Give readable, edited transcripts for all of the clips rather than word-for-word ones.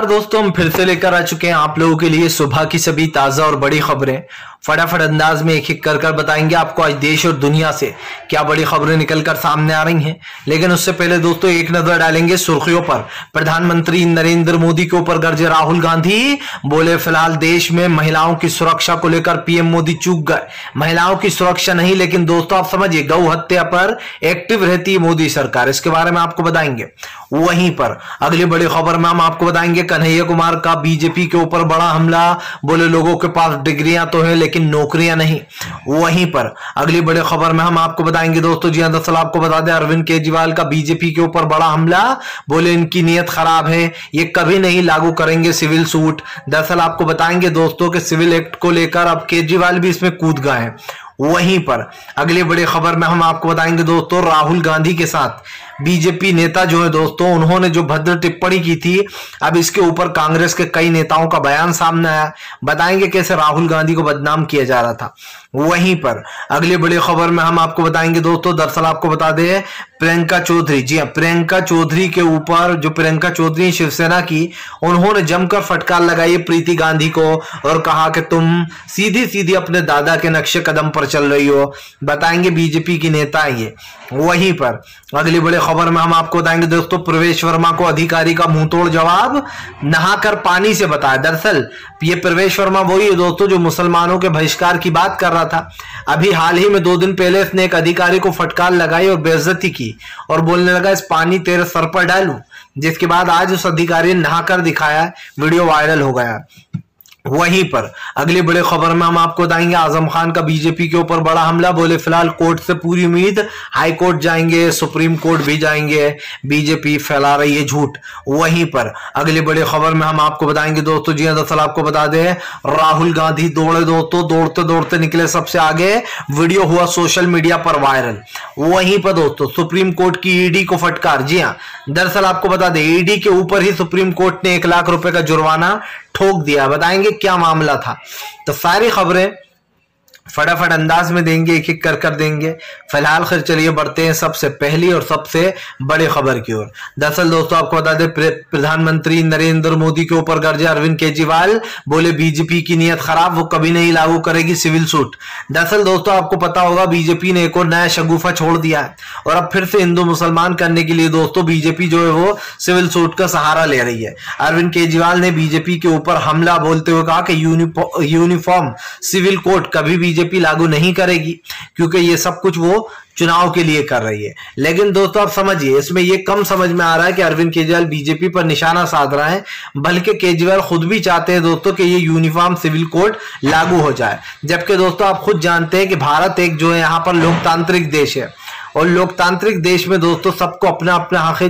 दोस्तों हम फिर से लेकर आ चुके हैं आप लोगों के लिए सुबह की सभी ताजा और बड़ी खबरें। फटाफट अंदाज में एक एक कर बताएंगे आपको आज देश और दुनिया से क्या बड़ी खबरें निकलकर सामने आ रही हैं। लेकिन उससे पहले दोस्तों एक नजर डालेंगे सुर्खियों पर। प्रधानमंत्री नरेंद्र मोदी के ऊपर गरजे राहुल गांधी, बोले फिलहाल देश में महिलाओं की सुरक्षा को लेकर पीएम मोदी चूक गए। महिलाओं की सुरक्षा नहीं, लेकिन दोस्तों आप समझिए गौ हत्या पर एक्टिव रहती है मोदी सरकार, इसके बारे में आपको बताएंगे। वहीं पर अगली बड़ी खबर में हम आपको बताएंगे कन्हैया कुमार का बीजेपी के ऊपर बड़ा हमला, बोले लोगों के पास डिग्रियां तो हैं लेकिन नौकरियां नहीं। वहीं पर अगली बड़ी खबर में हम आपको बताएंगे दोस्तों, जी हां दरअसल आपको बता दें अरविंद केजरीवाल का बीजेपी के ऊपर बड़ा हमला, बोले इनकी नीयत खराब है, ये कभी नहीं लागू करेंगे सिविल सूट। दरअसल आपको बताएंगे दोस्तों कि सिविल एक्ट को लेकर अब केजरीवाल भी इसमें कूद गए हैं। वहीं पर अगली बड़ी खबर में हम आपको बताएंगे दोस्तों राहुल गांधी के साथ बीजेपी नेता जो है दोस्तों, उन्होंने जो भद्र टिप्पणी की थी, अब इसके ऊपर कांग्रेस के कई नेताओं का बयान सामने आया। बताएंगे कैसे राहुल गांधी को बदनाम किया जा रहा था। वहीं पर अगली बड़ी खबर में हम आपको बताएंगे दोस्तों, दरअसल आपको बता दें प्रियंका चौधरी, जी हां प्रियंका चौधरी के ऊपर, जो प्रियंका चौधरी शिवसेना की, उन्होंने जमकर फटकार लगाई प्रीति गांधी को और कहा कि तुम सीधी सीधी अपने दादा के नक्शे कदम पर चल रही हो। बताएंगे बीजेपी की नेता ये। वहीं पर अगली बड़ी खबर में हम आपको बताएंगे दोस्तों प्रवेश वर्मा को अधिकारी का मुंहतोड़ जवाब, नहाकर पानी से बताया। दरअसल ये प्रवेश वर्मा वही है दोस्तों जो मुसलमानों के बहिष्कार की बात कर रहा था। अभी हाल ही में 2 दिन पहले इसने एक अधिकारी को फटकार लगाई और बेइज्जती की और बोलने लगा इस पानी तेरे सर पर डालूं, जिसके बाद आज उस अधिकारी ने नहाकर दिखाया, वीडियो वायरल हो गया। वहीं पर अगली बड़ी खबर में हम आपको बताएंगे आजम खान का बीजेपी के ऊपर बड़ा हमला, बोले फिलहाल कोर्ट से पूरी उम्मीद, हाई कोर्ट जाएंगे, सुप्रीम कोर्ट भी जाएंगे, बीजेपी फैला रही है झूठ। वहीं पर अगली बड़ी खबर में हम आपको बताएंगे दोस्तों, जी दरअसल आपको बता दें राहुल गांधी दौड़े दोस्तों, दौड़ते दौड़ते निकले सबसे आगे, वीडियो हुआ सोशल मीडिया पर वायरल। वहीं पर दोस्तों सुप्रीम कोर्ट की ईडी को फटकार, जी हाँ दरअसल आपको बता दें ईडी के ऊपर ही सुप्रीम कोर्ट ने 1 लाख रुपए का जुर्माना ठोक दिया। बताएंगे क्या मामला था। तो सारी खबरें फटाफट अंदाज में देंगे, एक एक कर देंगे। फिलहाल खैर चलिए बढ़ते हैं सबसे पहली और सबसे बड़ी खबर की ओर। दरअसल दोस्तों आपको बता दें प्रधानमंत्री नरेंद्र मोदी के ऊपर गरजे अरविंद केजरीवाल, बोले बीजेपी की नीयत खराब, वो कभी नहीं लागू करेगी सिविल सूट। दरअसल दोस्तों आपको पता होगा बीजेपी ने एक और नया शगुफा छोड़ दिया है और अब फिर से हिंदू मुसलमान करने के लिए दोस्तों बीजेपी जो है वो सिविल सूट का सहारा ले रही है। अरविंद केजरीवाल ने बीजेपी के ऊपर हमला बोलते हुए कहा कि यूनिफॉर्म सिविल कोड कभी बीजेपी लागू नहीं करेगी, क्योंकि ये सब कुछ वो चुनाव के लिए कर रही है। लेकिन दोस्तों आप समझिए इसमें ये कम समझ में आ रहा है कि अरविंद केजरीवाल बीजेपी पर निशाना साध रहा है, बल्कि केजरीवाल खुद भी चाहते हैं दोस्तों कि ये यूनिफॉर्म सिविल कोड लागू हो जाए। जबकि दोस्तों आप खुद जानते हैं कि भारत एक जो है यहाँ पर लोकतांत्रिक देश है और लोकतांत्रिक देश में दोस्तों सबको अपना अपना हक है,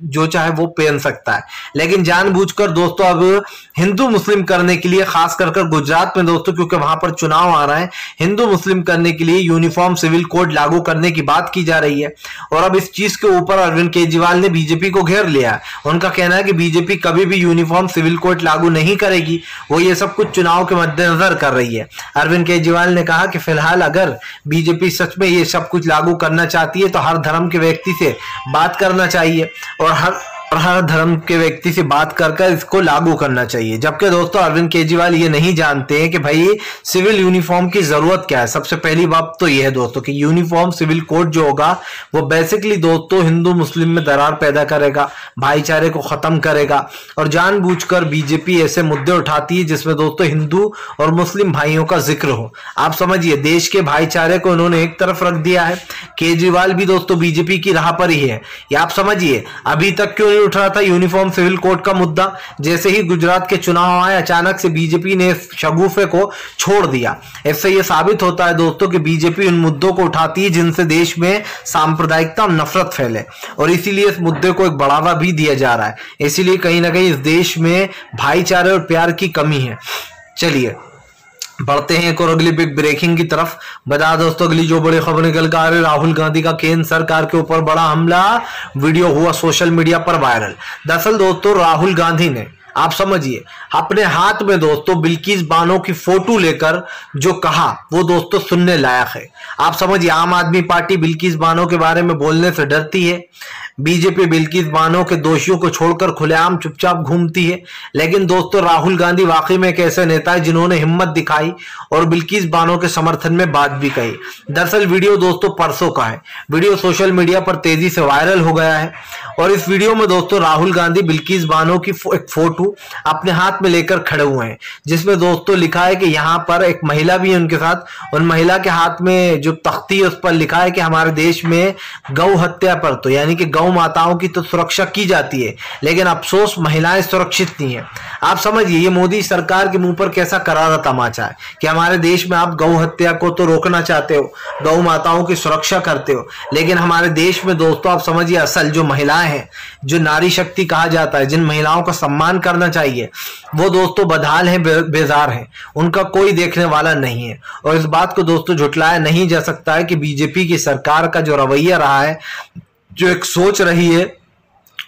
जो चाहे वो पहन सकता है। लेकिन जानबूझकर दोस्तों अब हिंदू मुस्लिम करने के लिए, खास कर गुजरात में दोस्तों क्योंकि वहां पर चुनाव आ रहा है, हिंदू मुस्लिम करने के लिए यूनिफॉर्म सिविल कोड लागू करने की बात की जा रही है। और अब इस चीज के ऊपर अरविंद केजरीवाल ने बीजेपी को घेर लिया। उनका कहना है कि बीजेपी कभी भी यूनिफॉर्म सिविल कोड लागू नहीं करेगी, वो ये सब कुछ चुनाव के मद्देनजर कर रही है। अरविंद केजरीवाल ने कहा कि फिलहाल अगर बीजेपी सच में ये सब कुछ लागू करना चाहती है तो हर धर्म के व्यक्ति से बात करना चाहिए और हर धर्म के व्यक्ति से बात कर इसको लागू करना चाहिए। जबकि दोस्तों अरविंद केजरीवाल ये नहीं जानते हैं कि भाई सिविल यूनिफॉर्म की जरूरत क्या है। सबसे पहली बात तो यह है दोस्तों कि यूनिफॉर्म सिविल कोड जो होगा वो बेसिकली दोस्तों हिंदू मुस्लिम में दरार पैदा करेगा, भाईचारे को खत्म करेगा और जानबूझकर बीजेपी ऐसे मुद्दे उठाती है जिसमें दोस्तों हिंदू और मुस्लिम भाइयों का जिक्र हो। आप समझिए देश के भाईचारे को उन्होंने एक तरफ रख दिया है। केजरीवाल भी दोस्तों बीजेपी की राह पर ही है। ये आप समझिए अभी तक क्यों उठ रहा था यूनिफॉर्म सिविल कोड का मुद्दा, जैसे ही गुजरात के चुनाव आए अचानक से बीजेपी ने शगुफे को छोड़ दिया। इससे यह साबित होता है दोस्तों कि बीजेपी उन मुद्दों को उठाती है जिनसे देश में सांप्रदायिकता और नफरत फैले और इसीलिए इस मुद्दे को एक बढ़ावा भी दिया जा रहा है। इसीलिए कहीं ना कहीं इस देश में भाईचारे और प्यार की कमी है। चलिए बढ़ते हैं एक और अगली बिग ब्रेकिंग की तरफ। बता दोस्तों अगली जो बड़ी खबर निकल कर आ रही है, राहुल गांधी का केंद्र सरकार के ऊपर बड़ा हमला, वीडियो हुआ सोशल मीडिया पर वायरल। दरअसल दोस्तों राहुल गांधी ने आप समझिए अपने हाथ में दोस्तों बिल्किस बानो की फोटो लेकर जो कहा वो दोस्तों सुनने लायक है। आप समझिए आम आदमी पार्टी बिल्किस बानो के बारे में बोलने से डरती है। बीजेपी बिल्किस बानो के दोषियों को छोड़कर खुलेआम चुपचाप घूमती है। लेकिन दोस्तों राहुल गांधी वाकई में एक ऐसे नेता है जिन्होंने हिम्मत दिखाई और बिल्किस बानो के समर्थन में बात भी कही। दरअसल वीडियो दोस्तों परसों का है। वीडियो सोशल मीडिया पर तेजी से वायरल हो गया है और इस वीडियो में दोस्तों राहुल गांधी बिल्किस बानो की एक फोटो अपने हाथ में लेकर खड़े हुए हैं, जिसमें दोस्तों लिखा है कि यहाँ पर एक महिला भी है उनके साथ। उन महिला के हाथ में जो तख्ती है उस पर लिखा है कि हमारे देश में गौ हत्या पर तो यानी कि गौ माताओं की तो सुरक्षा की जाती है, लेकिन अफसोस महिलाएं सुरक्षित नहीं है। आप समझिए ये मोदी सरकार के मुंह पर कैसा करारा तमाचा है कि हमारे देश में आप गौ हत्या को तो रोकना चाहते हो, गौ माताओं की सुरक्षा करते हो, लेकिन हमारे देश में दोस्तों आप समझिए असल जो महिलाएं हैं, जो नारी शक्ति कहा जाता है, जिन महिलाओं का सम्मान करना चाहिए, वो दोस्तों बदहाल हैं, बेजार हैं, उनका कोई देखने वाला नहीं है। और इस बात को दोस्तों झुटलाया नहीं जा सकता है कि बीजेपी की सरकार का जो रवैया रहा है, जो एक सोच रही है,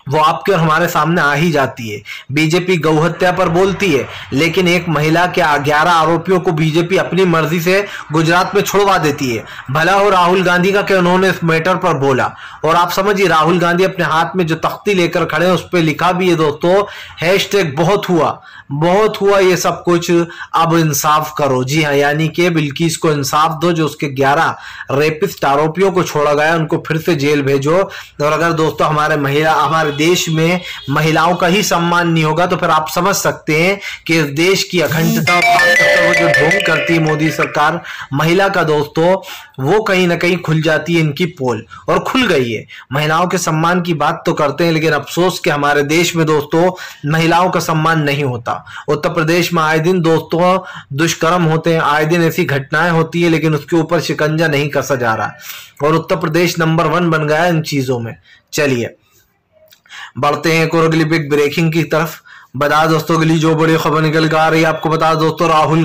वो आपके और हमारे सामने आ ही जाती है। बीजेपी गौ हत्या पर बोलती है, लेकिन एक महिला के 11 आरोपियों को बीजेपी अपनी मर्जी से गुजरात में छुड़वा देती है। भला हो राहुल गांधी का कि उन्होंने इस मैटर पर बोला। और आप समझिए राहुल गांधी अपने हाथ में जो तख्ती लेकर खड़े हैं उस पर लिखा भी है दोस्तों, हैशटैग बहुत हुआ ये सब कुछ, अब इंसाफ करो। जी हाँ, यानी कि बिल्किस को इंसाफ दो, जो उसके 11 रेपिस्ट आरोपियों को छोड़ा गया उनको फिर से जेल भेजो। और अगर दोस्तों हमारे देश में महिलाओं का ही सम्मान नहीं होगा तो फिर आप समझ सकते हैं कि इस देश की अखंडता और जो ढोंग करती है मोदी सरकार महिला का दोस्तों, वो कहीं ना कहीं खुल जाती है इनकी पोल, और खुल गई है। महिलाओं के सम्मान की बात तो करते हैं, लेकिन अफसोस कि हमारे देश में दोस्तों महिलाओं का सम्मान नहीं होता। उत्तर प्रदेश में आए दिन दोस्तों दुष्कर्म होते हैं, आए दिन ऐसी घटनाएं होती है, लेकिन उसके ऊपर शिकंजा नहीं कसा जा रहा है और उत्तर प्रदेश नंबर 1 बन गया है इन चीजों में। चलिए बढ़ते हैं एक और अगली बिग ब्रेकिंग की तरफ। बता दोस्तों के लिए जो बड़ी खबर निकल कर आ रही है, आपको बता दोस्तों राहुल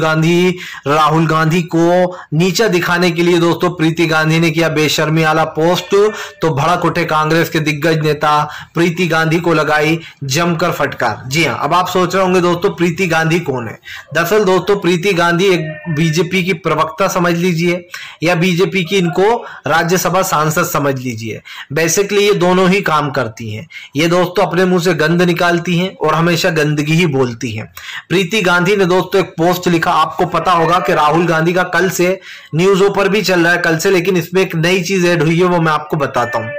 गांधी को नीचा दिखाने के लिए दोस्तों प्रीति गांधी ने किया बेशर्मी वाला पोस्ट, तो भड़क उठे कांग्रेस के दिग्गज नेता, प्रीति गांधी को लगाई जमकर फटकार। जी हाँ, अब आप सोच रहे होंगे दोस्तों प्रीति गांधी कौन है। दरअसल दोस्तों प्रीति गांधी एक बीजेपी की प्रवक्ता समझ लीजिए या बीजेपी की इनको राज्यसभा सांसद समझ लीजिए। बेसिकली ये दोनों ही काम करती हैं। ये दोस्तों अपने मुंह से गंद निकालती हैं और हमेशा गंदगी ही बोलती हैं। प्रीति गांधी ने दोस्तों एक पोस्ट लिखा, आपको पता होगा कि राहुल गांधी का कल से न्यूज़ों पर भी चल रहा है कल से, लेकिन इसमें एक नई चीज ऐड हुई है, वो मैं आपको बताता हूं।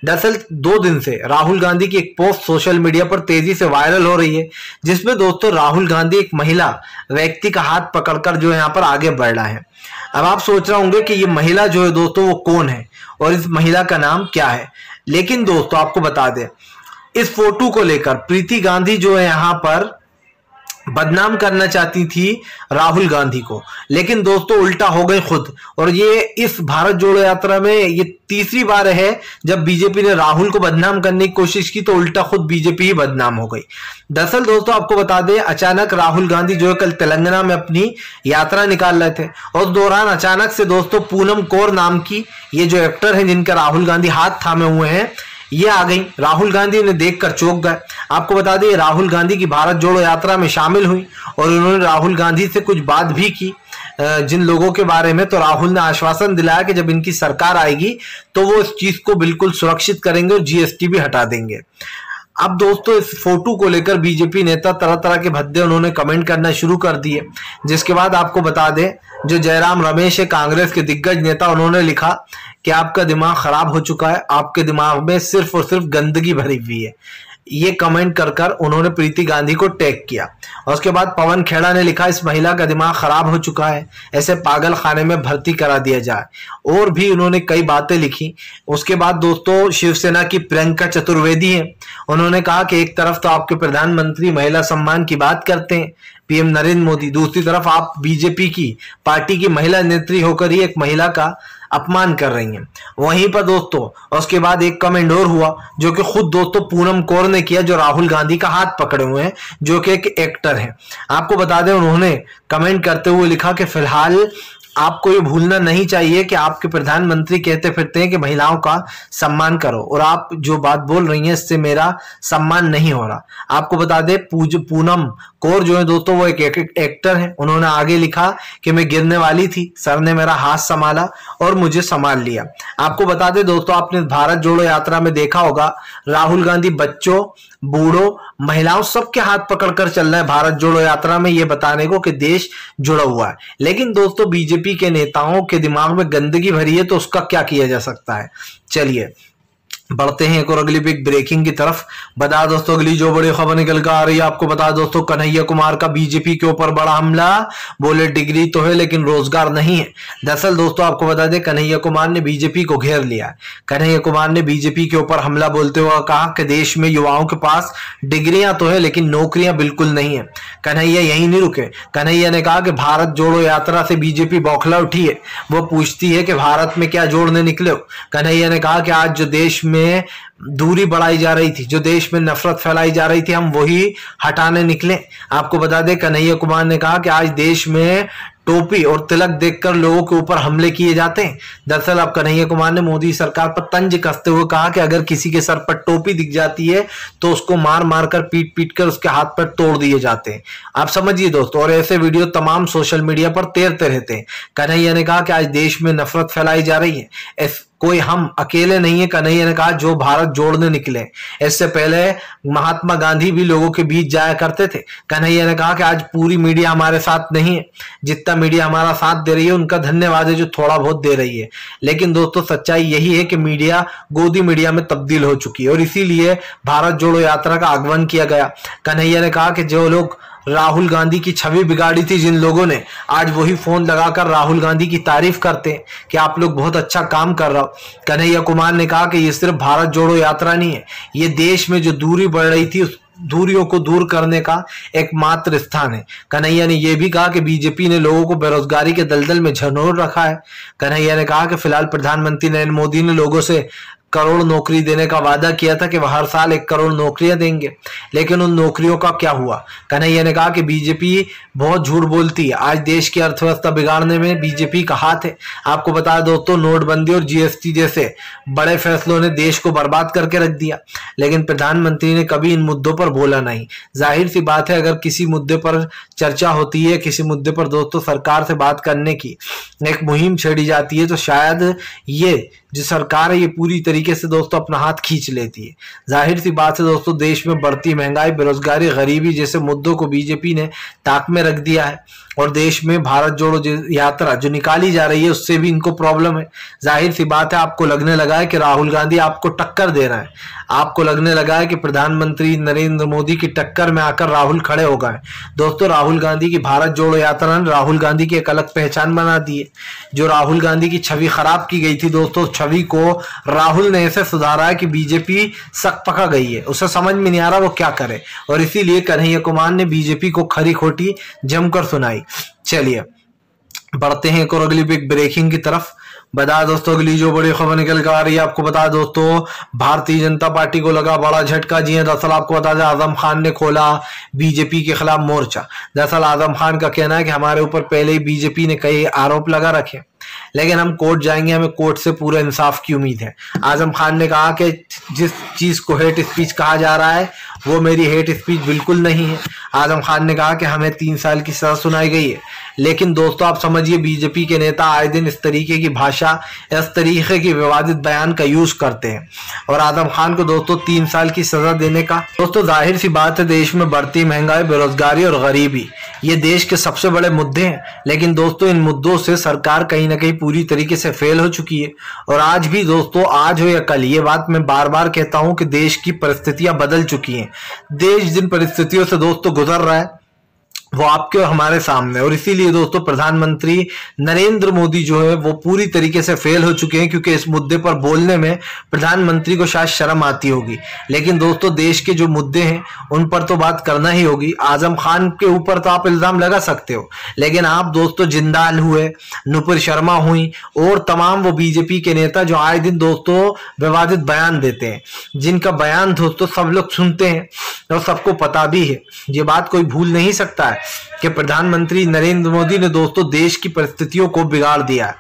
दरअसल 2 दिन से राहुल गांधी की एक पोस्ट सोशल मीडिया पर तेजी से वायरल हो रही है, जिसमें दोस्तों राहुल गांधी एक महिला व्यक्ति का हाथ पकड़कर जो यहाँ पर आगे बढ़ रहा है। अब आप सोच रहे होंगे कि ये महिला जो है दोस्तों वो कौन है और इस महिला का नाम क्या है, लेकिन दोस्तों आपको बता दें इस फोटो को लेकर प्रीति गांधी जो है यहाँ पर बदनाम करना चाहती थी राहुल गांधी को, लेकिन दोस्तों उल्टा हो गई खुद। और ये इस भारत जोड़ो यात्रा में ये तीसरी बार है जब बीजेपी ने राहुल को बदनाम करने की कोशिश की तो उल्टा खुद बीजेपी ही बदनाम हो गई। दरअसल दोस्तों आपको बता दें अचानक राहुल गांधी जो है कल तेलंगाना में अपनी यात्रा निकाल रहे थे और उस दौरान अचानक से दोस्तों पूनम कौर नाम की ये जो एक्टर है जिनका राहुल गांधी हाथ थामे हुए हैं, ये आ गई। राहुल गांधी ने देखकर चौंक गए। आपको बता दें राहुल गांधी की भारत जोड़ो यात्रा में शामिल हुई और उन्होंने राहुल गांधी से कुछ बात भी की जिन लोगों के बारे में, तो राहुल ने आश्वासन दिलाया कि जब इनकी सरकार आएगी तो वो इस चीज को बिल्कुल सुरक्षित करेंगे और जीएसटी भी हटा देंगे। अब दोस्तों इस फोटो को लेकर बीजेपी नेता तरह तरह के भद्दे उन्होंने कमेंट करना शुरू कर दिए, जिसके बाद आपको बता दें जो जयराम रमेश है कांग्रेस के दिग्गज नेता, उन्होंने लिखा कि आपका दिमाग खराब हो चुका है, आपके दिमाग में सिर्फ और सिर्फ गंदगी भरी हुई है। ये कमेंट कर उन्होंने प्रीति गांधी को टैग किया। और उसके बाद पवन खेड़ा ने लिखा इस महिला का दिमाग खराब हो चुका है, ऐसे पागल खाने में भर्ती करा दिया जाए। और भी उन्होंने कई बातें लिखी। उसके बाद दोस्तों शिवसेना की प्रियंका चतुर्वेदी है, उन्होंने कहा कि एक तरफ तो आपके प्रधानमंत्री महिला सम्मान की बात करते हैं पीएम नरेंद्र मोदी, दूसरी तरफ आप बीजेपी की पार्टी की महिला नेत्री होकर ही एक महिला का अपमान कर रही हैं। वहीं पर दोस्तों उसके बाद एक कमेंट और हुआ जो कि खुद दोस्तों पूनम कौर ने किया, जो राहुल गांधी का हाथ पकड़े हुए हैं, जो कि एक एक्टर है। आपको बता दें उन्होंने कमेंट करते हुए लिखा कि फिलहाल आपको ये भूलना नहीं चाहिए कि आपके प्रधानमंत्री कहते फिरते हैं कि महिलाओं का सम्मान करो, और आप जो बात बोल रही हैं इससे मेरा सम्मान नहीं हो रहा। आपको बता दें पूनम कौर जो है दोस्तों वो एक एक्टर है। उन्होंने आगे लिखा कि मैं गिरने वाली थी, सर ने मेरा हाथ संभाला और मुझे संभाल लिया। आपको बता दें दोस्तों, आपने भारत जोड़ो यात्रा में देखा होगा राहुल गांधी बच्चों, बूढ़ों, महिलाओं सबके हाथ पकड़कर चल रहे हैं भारत जोड़ो यात्रा में, ये बताने को कि देश जुड़ा हुआ है। लेकिन दोस्तों बीजेपी के नेताओं के दिमाग में गंदगी भरी है, तो उसका क्या किया जा सकता है। चलिए बढ़ते हैं एक और अगली बिग ब्रेकिंग की तरफ। बता दोस्तों अगली जो बड़ी खबर निकल कर आ रही है, आपको बता दोस्तों कन्हैया कुमार का बीजेपी के ऊपर बड़ा हमला। बोले डिग्री तो है लेकिन रोजगार नहीं है। दरअसल दोस्तों आपको बता दें कन्हैया कुमार ने बीजेपी को घेर लिया। कन्हैया कुमार ने बीजेपी के ऊपर हमला बोलते हुए कहा कि देश में युवाओं के पास डिग्रियां तो है लेकिन नौकरियां बिल्कुल नहीं है। कन्हैया यही नहीं रुके। कन्हैया ने कहा कि भारत जोड़ो यात्रा से बीजेपी बौखला उठी है, वो पूछती है कि भारत में क्या जोड़ने निकले हो। कन्हैया ने कहा कि आज जो देश में दूरी बढ़ाई जा रही थी, जो देश में नफरत फैलाई जा रही थी, हम वही हटाने निकले। आपको बता दें कन्हैया कुमार ने कहा कि आज देश में टोपी और तिलक देखकर लोगों के ऊपर हमले किए जाते हैं। दरअसल अब कन्हैया कुमार ने मोदी सरकार पर तंज कसते हुए कहा कि अगर किसी के सर पर टोपी दिख जाती है तो उसको मार मार कर पीट पीट कर उसके हाथ पर तोड़ दिए जाते हैं। आप समझिए दोस्तों, और ऐसे वीडियो तमाम सोशल मीडिया पर तैरते रहते हैं। कन्हैया ने कहा कि आज देश में नफरत फैलाई जा रही है, कोई हम अकेले नहीं है। कन्हैया ने कहा जो भारत जोड़ने निकले। इससे पहले महात्मा गांधी भी लोगों के बीच जाया करते थे। कन्हैया ने कहा कि आज पूरी मीडिया हमारे साथ नहीं है, जितना मीडिया हमारा साथ दे रही है उनका धन्यवाद है जो थोड़ा बहुत दे रही है। लेकिन दोस्तों सच्चाई यही है कि मीडिया गोदी मीडिया में तब्दील हो चुकी है और इसीलिए भारत जोड़ो यात्रा का आह्वान किया गया। कन्हैया ने कहा कि जो लोग राहुल गांधी की छवि बिगाड़ी थी जिन लोगों ने, आज वही फोन लगाकर राहुल गांधी की तारीफ करते हैं कि आप लोग बहुत अच्छा काम कर रहे हो। कन्हैया कुमार ने कहा कि ये सिर्फ भारत जोड़ो यात्रा नहीं है, ये देश में जो दूरी बढ़ रही थी उस दूरियों को दूर करने का एकमात्र स्थान है। कन्हैया ने यह भी कहा कि बीजेपी ने लोगों को बेरोजगारी के दलदल में झंझोर रखा है। कन्हैया ने कहा कि फिलहाल प्रधानमंत्री नरेंद्र मोदी ने लोगों से करोड़ नौकरी देने का वादा किया था कि वह हर साल 1 करोड़ नौकरियां देंगे, लेकिन उन नौकरियों का क्या हुआ। कन्हैया ने कहा कि बीजेपी बहुत झूठ बोलती है, आज देश की अर्थव्यवस्था बिगाड़ने में बीजेपी का हाथ है। आपको बता दोस्तों नोटबंदी और जीएसटी जैसे बड़े फैसलों ने देश को बर्बाद करके रख दिया, लेकिन प्रधानमंत्री ने कभी इन मुद्दों पर बोला नहीं। जाहिर सी बात है अगर किसी मुद्दे पर चर्चा होती है, किसी मुद्दे पर दोस्तों सरकार से बात करने की एक मुहिम छेड़ी जाती है, तो शायद ये जो सरकार है ये पूरी तरीके से दोस्तों अपना हाथ खींच लेती है। जाहिर सी बात है दोस्तों देश में बढ़ती महंगाई, बेरोजगारी, गरीबी जैसे मुद्दों को बीजेपी ने ताक में रख दिया है और देश में भारत जोड़ो यात्रा जो निकाली जा रही है उससे भी इनको प्रॉब्लम है। जाहिर सी बात है आपको लगने लगा है कि राहुल गांधी आपको टक्कर दे रहा है, आपको लगने लगा है कि प्रधानमंत्री नरेंद्र मोदी की टक्कर में आकर राहुल खड़े हो गए। दोस्तों राहुल गांधी की भारत जोड़ो यात्रा ने राहुल गांधी की एक अलग पहचान बना दी है। जो राहुल गांधी की छवि खराब की गई थी दोस्तों, छवि को राहुल ने ऐसे सुधारा है कि बीजेपी सक पका गई है, उसे समझ में नहीं आ रहा वो क्या करे, और इसीलिए कन्हैया कुमार ने बीजेपी को खरी खोटी जमकर सुनाई। चलिए बढ़ते हैं एक और अगली बिग ब्रेकिंग की तरफ। बता दोस्तों अगली जो बड़ी खबर निकल कर आ रही है, आपको बता दोस्तों भारतीय जनता पार्टी को लगा बड़ा झटका। जी दरअसल आपको बता दें आजम खान ने खोला बीजेपी के खिलाफ मोर्चा। दरअसल आजम खान का कहना है कि हमारे ऊपर पहले ही बीजेपी ने कई आरोप लगा रखे, लेकिन हम कोर्ट जाएंगे, हमें कोर्ट से पूरे इंसाफ की उम्मीद है। आजम खान ने कहा कि जिस चीज को हेट स्पीच कहा जा रहा है वो मेरी हेट स्पीच बिल्कुल नहीं है। आजम खान ने कहा कि हमें 3 साल की सजा सुनाई गई है, लेकिन दोस्तों आप समझिए बीजेपी के नेता आए दिन इस तरीके की भाषा, इस तरीके की विवादित बयान का यूज करते हैं और आजम खान को दोस्तों 3 साल की सजा देने का। दोस्तों जाहिर सी बात है देश में बढ़ती महंगाई, बेरोजगारी और गरीबी ये देश के सबसे बड़े मुद्दे हैं, लेकिन दोस्तों इन मुद्दों से सरकार कहीं ना कहीं पूरी तरीके से फेल हो चुकी है। और आज भी दोस्तों, आज हो या कल, ये बात मैं बार बार कहता हूं कि देश की परिस्थितियां बदल चुकी हैं। देश जिन परिस्थितियों से दोस्तों गुजर रहा है वो आपके और हमारे सामने, और इसीलिए दोस्तों प्रधानमंत्री नरेंद्र मोदी जो है वो पूरी तरीके से फेल हो चुके हैं, क्योंकि इस मुद्दे पर बोलने में प्रधानमंत्री को शायद शर्म आती होगी, लेकिन दोस्तों देश के जो मुद्दे हैं उन पर तो बात करना ही होगी। आजम खान के ऊपर तो आप इल्जाम लगा सकते हो, लेकिन आप दोस्तों जिंदाल हुए, नुपुर शर्मा हुई और तमाम वो बीजेपी के नेता जो आए दिन दोस्तों विवादित बयान देते हैं, जिनका बयान दोस्तों सब लोग सुनते हैं और सबको पता भी है, ये बात कोई भूल नहीं सकता है कि प्रधानमंत्री नरेंद्र मोदी ने दोस्तों देश की परिस्थितियों को बिगाड़ दिया है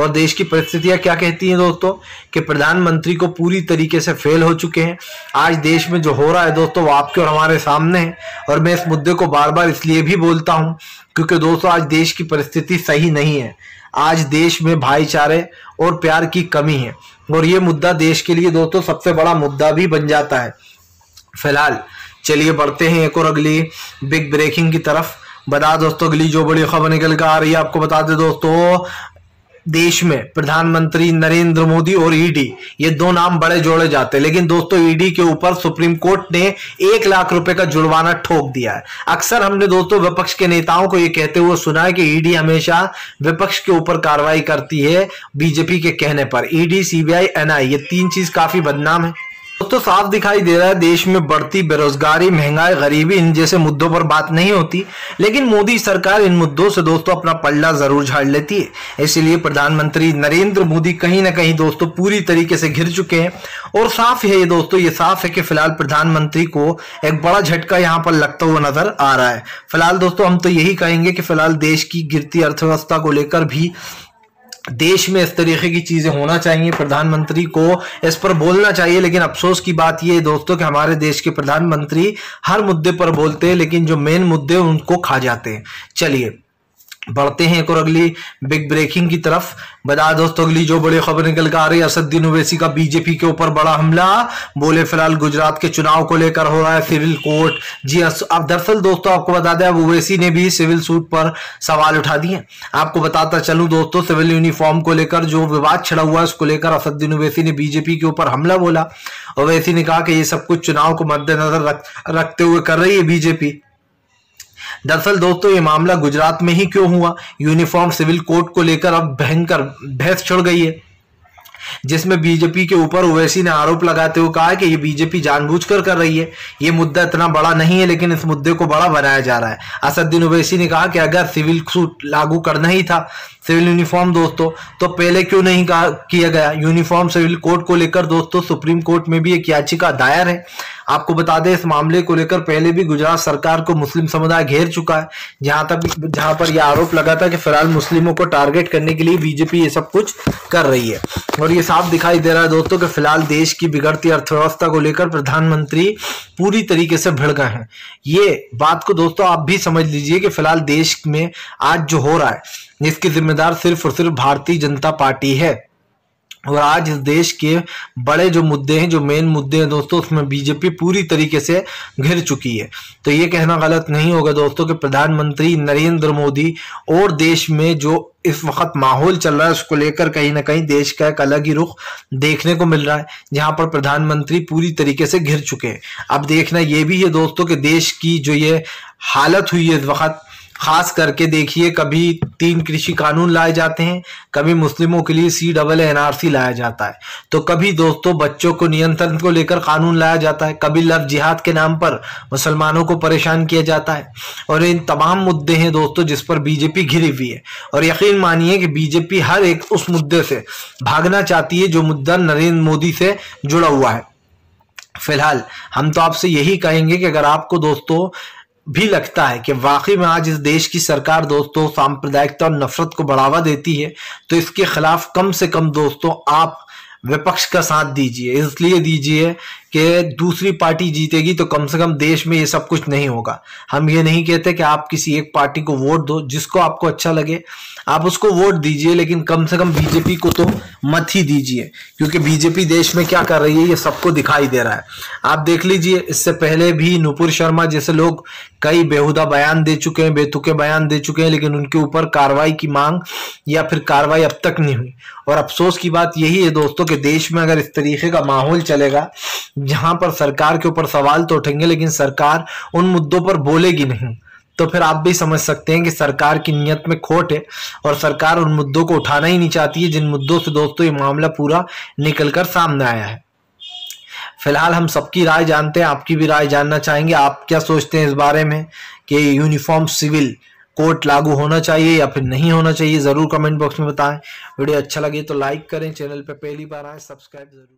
और देश की परिस्थितियां क्या कहती हैं दोस्तों कि प्रधानमंत्री को पूरी तरीके से फेल हो चुके हैं। आज देश में जो हो रहा है दोस्तों वो आपके और हमारे सामने है, और मैं इस मुद्दे को बार बार इसलिए भी बोलता हूं क्योंकि दोस्तों आज देश की परिस्थिति सही नहीं है। आज देश में भाईचारे और प्यार की कमी है, और ये मुद्दा देश के लिए दोस्तों सबसे बड़ा मुद्दा भी बन जाता है। फिलहाल चलिए बढ़ते हैं एक और अगली बिग ब्रेकिंग की तरफ। बता दोस्तों अगली जो बड़ी खबर निकल कर आ रही है, आपको बता दें दोस्तों, देश में प्रधानमंत्री नरेंद्र मोदी और ईडी, ये दो नाम बड़े जोड़े जाते हैं, लेकिन दोस्तों ईडी के ऊपर सुप्रीम कोर्ट ने 1 लाख रुपए का जुर्माना ठोक दिया है। अक्सर हमने दोस्तों विपक्ष के नेताओं को ये कहते हुए सुना है कि ईडी हमेशा विपक्ष के ऊपर कार्रवाई करती है बीजेपी के कहने पर। ईडी, सीबीआई, एनआई, ये 3 चीज काफी बदनाम है दोस्तों। साफ दिखाई दे रहा है देश में बढ़ती बेरोजगारी, महंगाई, गरीबी, इन जैसे मुद्दों पर बात नहीं होती, लेकिन मोदी सरकार इन मुद्दों से दोस्तों अपना पल्ला जरूर झाड़ लेती है। इसलिए प्रधानमंत्री नरेंद्र मोदी कहीं ना कहीं दोस्तों पूरी तरीके से घिर चुके हैं, और साफ है ये दोस्तों, ये साफ है कि फिलहाल प्रधानमंत्री को एक बड़ा झटका यहां पर लगता हुआ नजर आ रहा है। फिलहाल दोस्तों हम तो यही कहेंगे कि फिलहाल देश की गिरती अर्थव्यवस्था को लेकर भी देश में इस तरीके की चीजें होना चाहिए, प्रधानमंत्री को इस पर बोलना चाहिए। लेकिन अफसोस की बात यह है दोस्तों कि हमारे देश के प्रधानमंत्री हर मुद्दे पर बोलते हैं, लेकिन जो मेन मुद्दे उनको खा जाते हैं। चलिए बढ़ते हैं एक और अगली बिग ब्रेकिंग की तरफ। बता दोस्तों अगली जो बड़ी खबर निकल कर आ रही है, असदुद्दीन ओवैसी का बीजेपी के ऊपर बड़ा हमला। बोले फिलहाल गुजरात के चुनाव को लेकर हो रहा है सिविल कोर्ट। जी अब दरअसल दोस्तों आपको बता दें, अब ओवैसी ने भी सिविल सूट पर सवाल उठा दिए। आपको बताता चलूं दोस्तों, सिविल यूनिफॉर्म को लेकर जो विवाद छिड़ा हुआ है उसको लेकर असदुद्दीन ओवैसी ने बीजेपी के ऊपर हमला बोला। ओवैसी ने कहा कि ये सब कुछ चुनाव को मद्देनजर रखते हुए कर रही है बीजेपी। दरअसल दोस्तों ये मामला गुजरात में ही क्यों हुआ, यूनिफॉर्म सिविल कोड को लेकर अब भयंकर बहस छिड़ गई है, जिसमें बीजेपी के ऊपर ओवैसी ने आरोप लगाते हुए कहा कि ये बीजेपी जानबूझकर कर रही है। ये मुद्दा इतना बड़ा नहीं है, लेकिन इस मुद्दे को बड़ा बनाया जा रहा है। असदुद्दीन ओवैसी ने कहा कि अगर सिविल सूट लागू करना ही था, सिविल यूनिफॉर्म दोस्तों, तो पहले क्यों नहीं किया गया। यूनिफॉर्म सिविल कोड को लेकर दोस्तों सुप्रीम कोर्ट में भी एक याचिका दायर है। आपको बता दें इस मामले को लेकर पहले भी गुजरात सरकार को मुस्लिम समुदाय घेर चुका है, जहां पर यह आरोप लगा था कि फिलहाल मुस्लिमों को टारगेट करने के लिए बीजेपी ये सब कुछ कर रही है। और ये साफ दिखाई दे रहा है दोस्तों कि फिलहाल देश की बिगड़ती अर्थव्यवस्था को लेकर प्रधानमंत्री पूरी तरीके से भिड़ गए हैं। ये बात को दोस्तों आप भी समझ लीजिए कि फिलहाल देश में आज जो हो रहा है इसकी जिम्मेदार सिर्फ और सिर्फ भारतीय जनता पार्टी है। और आज इस देश के बड़े जो मुद्दे हैं, जो मेन मुद्दे हैं दोस्तों, उसमें बीजेपी पूरी तरीके से घिर चुकी है। तो ये कहना गलत नहीं होगा दोस्तों कि प्रधानमंत्री नरेंद्र मोदी और देश में जो इस वक्त माहौल चल रहा है उसको लेकर कहीं ना कहीं देश का एक अलग ही रुख देखने को मिल रहा है, जहां पर प्रधानमंत्री पूरी तरीके से घिर चुके हैं। अब देखना ये भी है दोस्तों कि देश की जो ये हालत हुई है इस वक्त, खास करके देखिए कभी 3 कृषि कानून लाए जाते हैं, कभी मुस्लिमों के लिए CAA लाया जाता है, तो कभी दोस्तों बच्चों को नियंत्रण को लेकर कानून लाया जाता है, कभी लव जिहाद के नाम पर मुसलमानों को परेशान किया जाता है। और इन तमाम मुद्दे हैं दोस्तों जिस पर बीजेपी घिरी हुई है। और यकीन मानिए कि बीजेपी हर एक उस मुद्दे से भागना चाहती है जो मुद्दा नरेंद्र मोदी से जुड़ा हुआ है। फिलहाल हम तो आपसे यही कहेंगे कि अगर आपको दोस्तों भी लगता है कि वाकई में आज इस देश की सरकार दोस्तों सांप्रदायिकता और नफरत को बढ़ावा देती है, तो इसके खिलाफ कम से कम दोस्तों आप विपक्ष का साथ दीजिए। इसलिए दीजिए कि दूसरी पार्टी जीतेगी तो कम से कम देश में ये सब कुछ नहीं होगा। हम ये नहीं कहते कि आप किसी एक पार्टी को वोट दो, जिसको आपको अच्छा लगे आप उसको वोट दीजिए, लेकिन कम से कम बीजेपी को तो मत ही दीजिए, क्योंकि बीजेपी देश में क्या कर रही है ये सबको दिखाई दे रहा है। आप देख लीजिए, इससे पहले भी नुपुर शर्मा जैसे लोग कई बेहुदा बयान दे चुके हैं, बेतुके बयान दे चुके हैं, लेकिन उनके ऊपर कार्रवाई की मांग या फिर कार्रवाई अब तक नहीं हुई। और अफसोस की बात यही है दोस्तों कि देश में अगर इस तरीके का माहौल चलेगा जहां पर सरकार के ऊपर सवाल तो उठेंगे लेकिन सरकार उन मुद्दों पर बोलेगी नहीं, तो फिर आप भी समझ सकते हैं कि सरकार की नीयत में खोट है और सरकार उन मुद्दों को उठाना ही नहीं चाहती है जिन मुद्दों से दोस्तों ये मामला पूरा निकलकर सामने आया है। फिलहाल हम सबकी राय जानते हैं, आपकी भी राय जानना चाहेंगे। आप क्या सोचते हैं इस बारे में कि यूनिफॉर्म सिविल कोड लागू होना चाहिए या फिर नहीं होना चाहिए, जरूर कमेंट बॉक्स में बताएं। वीडियो अच्छा लगे तो लाइक करें, चैनल पे पहली बार आए सब्सक्राइब जरूर।